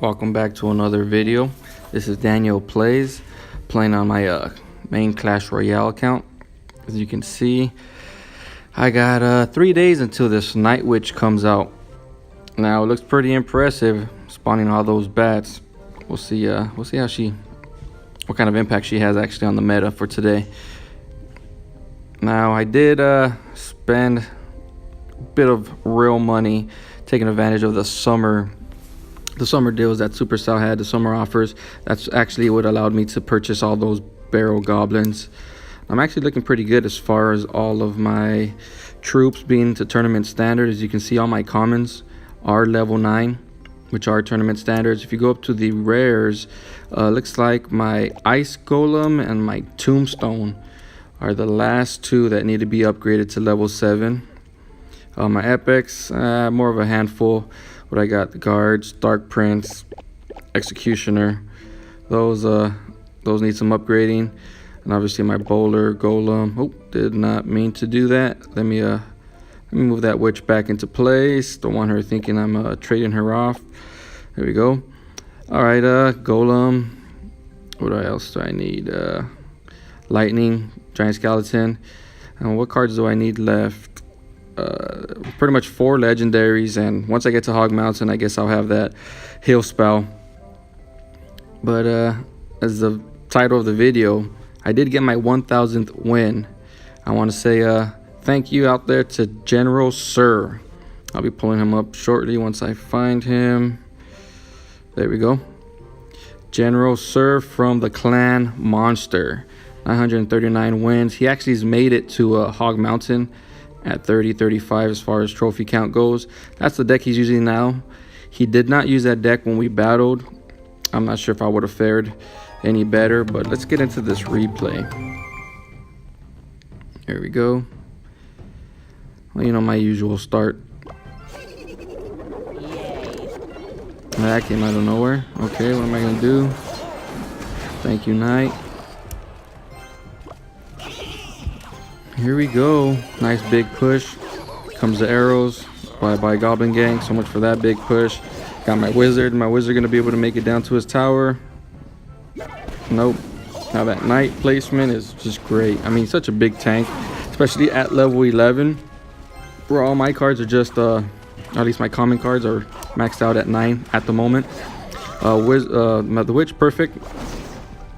Welcome back to another video. This is daneoplayz playing on my main Clash Royale account. As you can see, I got 3 days until this Night Witch comes out. Now it looks pretty impressive, spawning all those bats. We'll see how what kind of impact she has actually on the meta for today. Now I did spend a bit of real money taking advantage of the summer deals that Supercell had, the summer offers. That's actually what allowed me to purchase all those barrel goblins. I'm actually looking pretty good as far as all of my troops being to tournament standard. As you can see, all my commons are level 9, which are tournament standards. If you go up to the rares, looks like my ice golem and my tombstone are the last two that need to be upgraded to level 7. My epics, more of a handful. What I got: the guards, dark prince, executioner. Those need some upgrading. And obviously my bowler, golem. Oh, did not mean to do that. Let me move that witch back into place. Don't want her thinking I'm trading her off. There we go. All right, golem. What else do I need? Lightning, giant skeleton. And what cards do I need left? Pretty much 4 legendaries, and once I get to Hog Mountain, I guess I'll have that heal spell. But as the title of the video, I did get my 1000th win. I want to say thank you out there to General Sir. I'll be pulling him up shortly once I find him. There we go. General Sir from the Clan Monster. 939 wins. He actually has made it to Hog Mountain at 30-35 as far as trophy count goes. That's the deck he's using now. He did not use that deck when we battled. I'm not sure if I would have fared any better, but let's get into this replay. Here we go. Well, you know, my usual start. That came out of nowhere. Okay, what am I gonna do? Thank you, Knight. Here we go. Nice big push. Comes the arrows by Goblin Gang. So much for that big push. Got my wizard. My wizard gonna be able to make it down to his tower. Nope. Now that Knight placement is just great. I mean, such a big tank, especially at level 11, where all my cards are just at least my common cards are maxed out at 9 at the moment. The witch, perfect.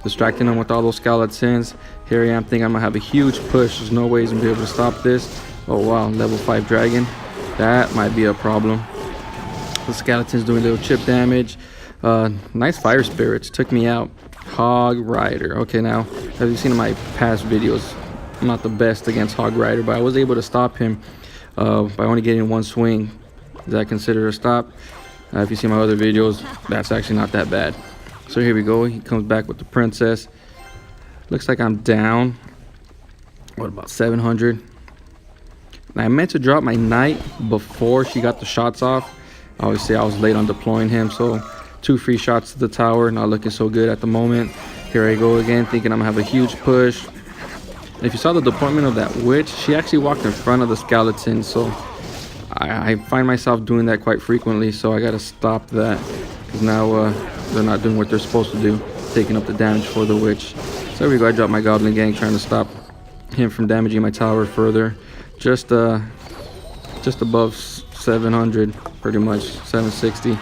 Distracting him with all those skeletons. Here I am thinking I'm gonna have a huge push. There's no way he's gonna be able to stop this. Oh wow, level 5 dragon. That might be a problem. The skeleton's doing a little chip damage. Nice fire spirits, took me out. Hog Rider. Okay, now as you've seen in my past videos, I'm not the best against Hog Rider, but I was able to stop him by only getting 1 swing. Is that considered a stop? If you see my other videos, that's actually not that bad. So here we go. He comes back with the princess. Looks like I'm down. What, about 700? Now, I meant to drop my knight before she got the shots off. Obviously, I was late on deploying him, so 2 free shots to the tower. Not looking so good at the moment. Here I go again, thinking I'm gonna have a huge push. If you saw the deployment of that witch, she actually walked in front of the skeleton, so I find myself doing that quite frequently. So I gotta stop that, because now they're not doing what they're supposed to do, taking up the damage for the witch. So there we go. I dropped my Goblin Gang, trying to stop him from damaging my tower further. Just above 700, pretty much 760.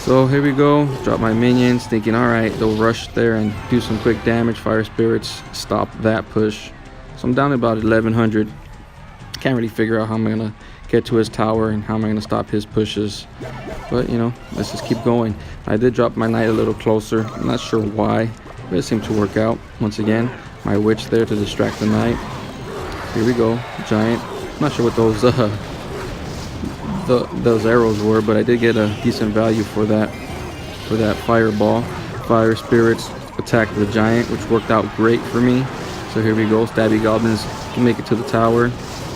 So here we go. Drop my minions, thinking, all right, they'll rush there and do some quick damage. Fire spirits stop that push. So I'm down to about 1100. Can't really figure out how I'm gonna get to his tower and how am I gonna stop his pushes. But you know, let's just keep going. I did drop my knight a little closer. I'm not sure why, but it seemed to work out. Once again, my witch there to distract the knight. Here we go, giant. I'm not sure what those arrows were, but I did get a decent value for that fireball. Fire spirits attacked the giant, which worked out great for me. So here we go. Stabby goblins can make it to the tower,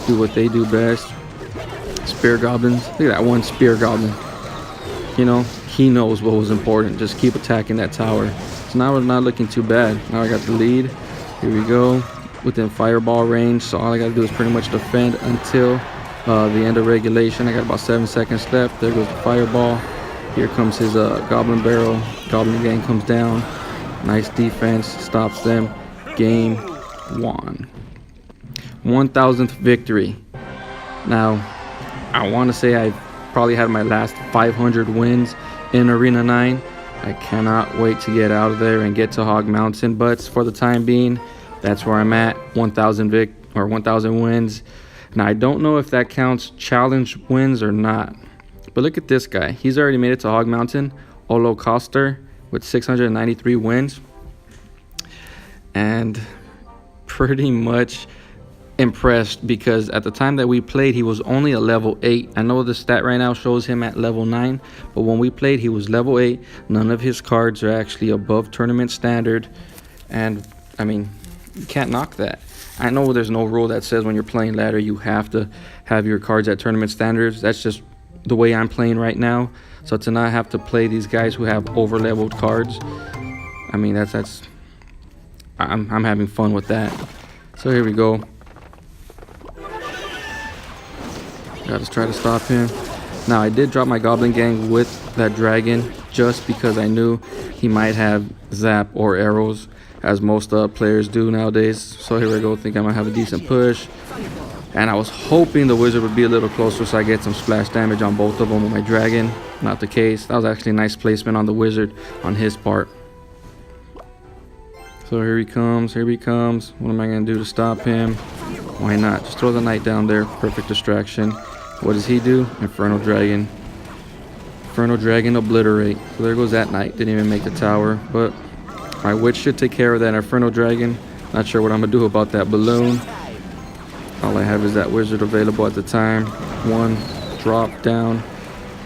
do what they do best. Spear goblins. Look at that one spear goblin. You know, he knows what was important. Just keep attacking that tower. So now we're not looking too bad. Now I got the lead. Here we go. Within fireball range. So all I got to do is pretty much defend until the end of regulation. I got about 7 seconds left. There goes the fireball. Here comes his goblin barrel. Goblin gang comes down. Nice defense, stops them. Game 1. 1000th victory. Now, I want to say I probably had my last 500 wins in Arena 9. I cannot wait to get out of there and get to Hog Mountain, but for the time being, that's where I'm at. 1000 wins. Now, I don't know if that counts challenge wins or not. But look at this guy. He's already made it to Hog Mountain. Olo Coster with 693 wins. And pretty much impressed because at the time that we played, he was only a level 8. I know the stat right now shows him at level 9. But when we played, he was level 8. None of his cards are actually above tournament standard. And, I mean, you can't knock that. I know there's no rule that says when you're playing ladder, you have to have your cards at tournament standards. That's just the way I'm playing right now. So to not have to play these guys who have over leveled cards, I mean I'm having fun with that. So here we go. Gotta try to stop him. Now I did drop my goblin gang with that dragon just because I knew he might have zap or arrows, as most players do nowadays. So here we go. Think I might have a decent push. And I was hoping the wizard would be a little closer so I get some splash damage on both of them with my dragon. Not the case. That was actually a nice placement on the wizard on his part. So here he comes. Here he comes. What am I going to do to stop him? Why not? Just throw the knight down there. Perfect distraction. What does he do? Inferno Dragon. Inferno Dragon obliterate. So there goes that knight. Didn't even make the tower. But my witch should take care of that Inferno Dragon. Not sure what I'm going to do about that balloon. All I have is that wizard available at the time. One drop down.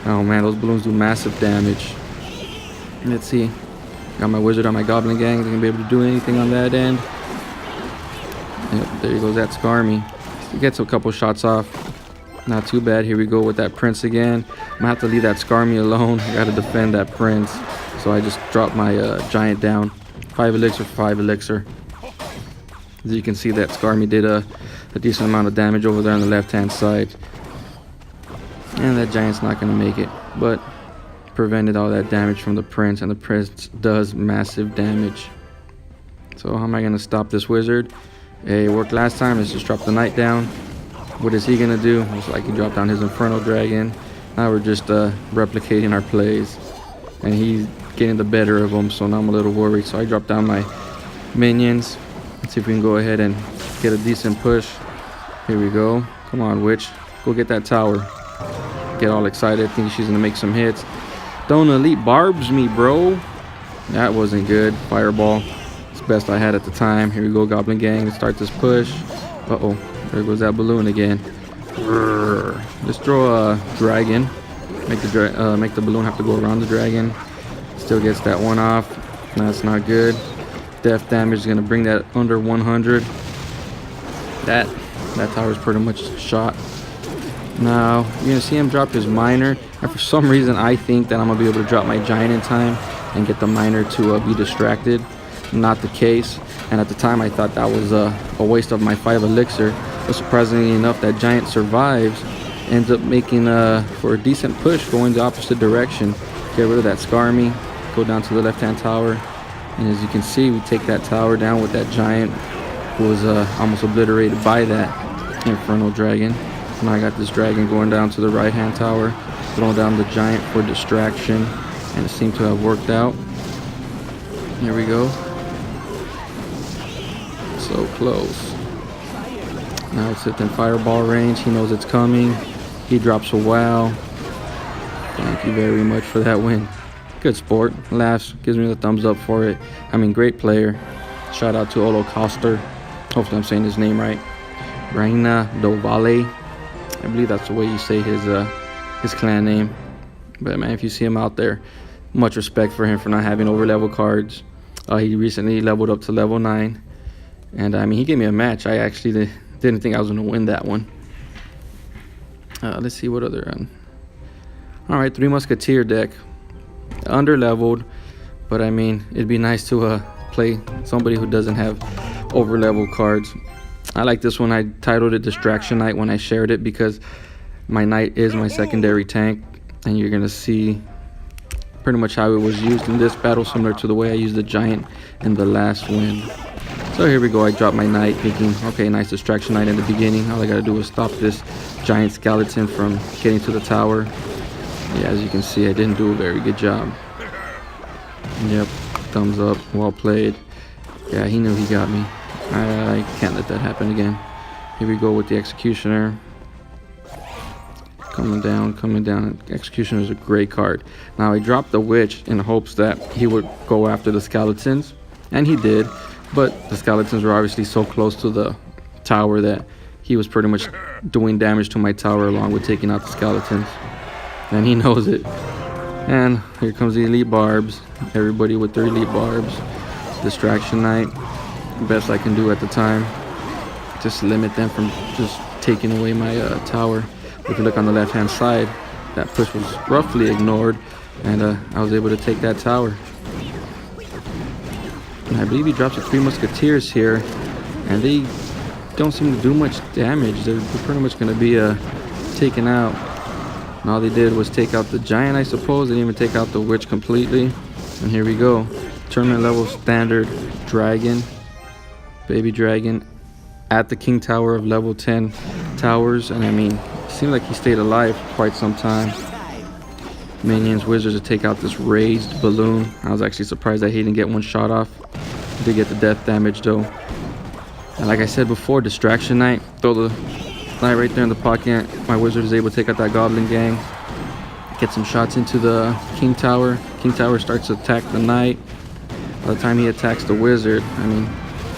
Oh man, those balloons do massive damage. Let's see. Got my wizard on my goblin gang. They're gonna be able to do anything on that end. Yep, there goes that Skarmy. He gets a couple shots off. Not too bad. Here we go with that prince again. I'm gonna have to leave that Skarmy alone. I gotta defend that prince. So I just dropped my giant down. 5 elixir for 5 elixir. As you can see, that Skarmy did a decent amount of damage over there on the left hand side. And that giant's not going to make it, but prevented all that damage from the prince, and the prince does massive damage. So how am I going to stop this wizard? It worked last time. Let's just drop the knight down. What is he going to do? Looks like he dropped down his Inferno Dragon. Now we're just replicating our plays, and he's getting the better of them, so now I'm a little worried. So I dropped down my minions. Let's see if we can go ahead and get a decent push. Here we go. Come on, witch. Go get that tower. Get all excited. Think she's going to make some hits. Don't elite barbs me, bro. That wasn't good. Fireball. It's the best I had at the time. Here we go, Goblin Gang. Let's start this push. Uh-oh. There goes that balloon again. Let's throw a dragon. Make the balloon have to go around the dragon. Still gets that one off. That's not good. Death damage is going to bring that under 100. That tower is pretty much shot. Now you're going to see him drop his miner, and for some reason I think that I'm going to be able to drop my giant in time and get the miner to be distracted. Not the case, and at the time I thought that was a waste of my 5 elixir, but surprisingly enough that giant survives, ends up making for a decent push going the opposite direction. Get rid of that Skarmy, go down to the left hand tower, and as you can see we take that tower down with that giant who was almost obliterated by that Inferno Dragon. Now I got this dragon going down to the right hand tower, throwing down the giant for distraction, and it seemed to have worked out. Here we go. So close. Now it's within fireball range. He knows it's coming. He drops a wow. Thank you very much for that win. Good sport. Laughs. Gives me the thumbs up for it. I mean, great player. Shout out to Olo Coster. Hopefully I'm saying his name right. Reina do Vale. I believe that's the way you say his clan name. But man, if you see him out there, much respect for him for not having over level cards. He recently leveled up to level 9, and I mean he gave me a match. I actually didn't think I was going to win that one. Let's see what other all right, 3 Musketeer deck, under leveled, but I mean it'd be nice to play somebody who doesn't have over level cards. I like this one. I titled it Distraction Knight when I shared it because my knight is my secondary tank, and you're gonna see pretty much how it was used in this battle, similar to the way I used the giant in the last win. So here we go. I dropped my knight, thinking, okay, nice distraction knight in the beginning. All I gotta do is stop this giant skeleton from getting to the tower. Yeah, as you can see, I didn't do a very good job. Yep, thumbs up, well played. Yeah, he knew he got me. I can't let that happen again. Here we go with the executioner. Coming down. Executioner is a great card. Now I dropped the witch in hopes that he would go after the skeletons, and he did, but the skeletons were obviously so close to the tower that he was pretty much doing damage to my tower along with taking out the skeletons, and he knows it. And here comes the elite barbs. Everybody with their elite barbs. Distraction knight, best I can do at the time, just limit them from just taking away my tower. If you look on the left hand side, that push was roughly ignored, and I was able to take that tower. And I believe he drops the 3 musketeers here, and they don't seem to do much damage. They're pretty much going to be taken out. And all they did was take out the giant, I suppose. They didn't even take out the witch completely. And here we go. Tournament level standard dragon, baby dragon, at the king tower of level 10 towers. And I mean, it seemed like he stayed alive for quite some time. Minions, wizards to take out this raised balloon. I was actually surprised that he didn't get one shot off. He did get the death damage though. And like I said before, distraction knight, throw the knight right there in the pocket. My wizard is able to take out that goblin gang, get some shots into the king tower. King tower starts to attack the knight. By the time he attacks the wizard, I mean,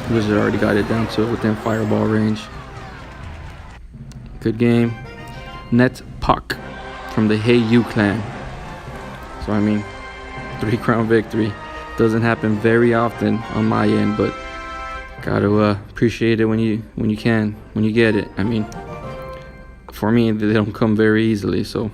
the wizard already got it down to within fireball range. Good game. Net Puck from the Hey You clan. So I mean, 3 crown victory. Doesn't happen very often on my end, but gotta appreciate it when you get it. I mean, for me, they don't come very easily, so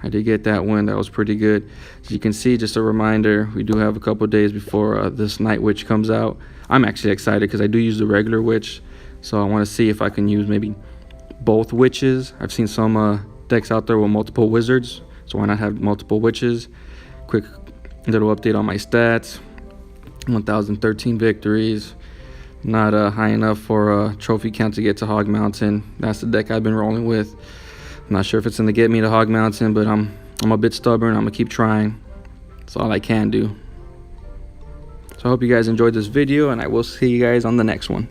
I did get that win. That was pretty good. As you can see, just a reminder, we do have a couple days before this night witch comes out. I'm actually excited because I do use the regular witch, so I want to see if I can use maybe both witches. I've seen some decks out there with multiple wizards, so why not have multiple witches? Quick little update on my stats. 1013 victories. Not high enough for a trophy count to get to Hog Mountain. That's the deck I've been rolling with. I'm not sure if it's gonna get me to Hog Mountain, but I'm a bit stubborn. I'm gonna keep trying. That's all I can do. So I hope you guys enjoyed this video, and I will see you guys on the next one.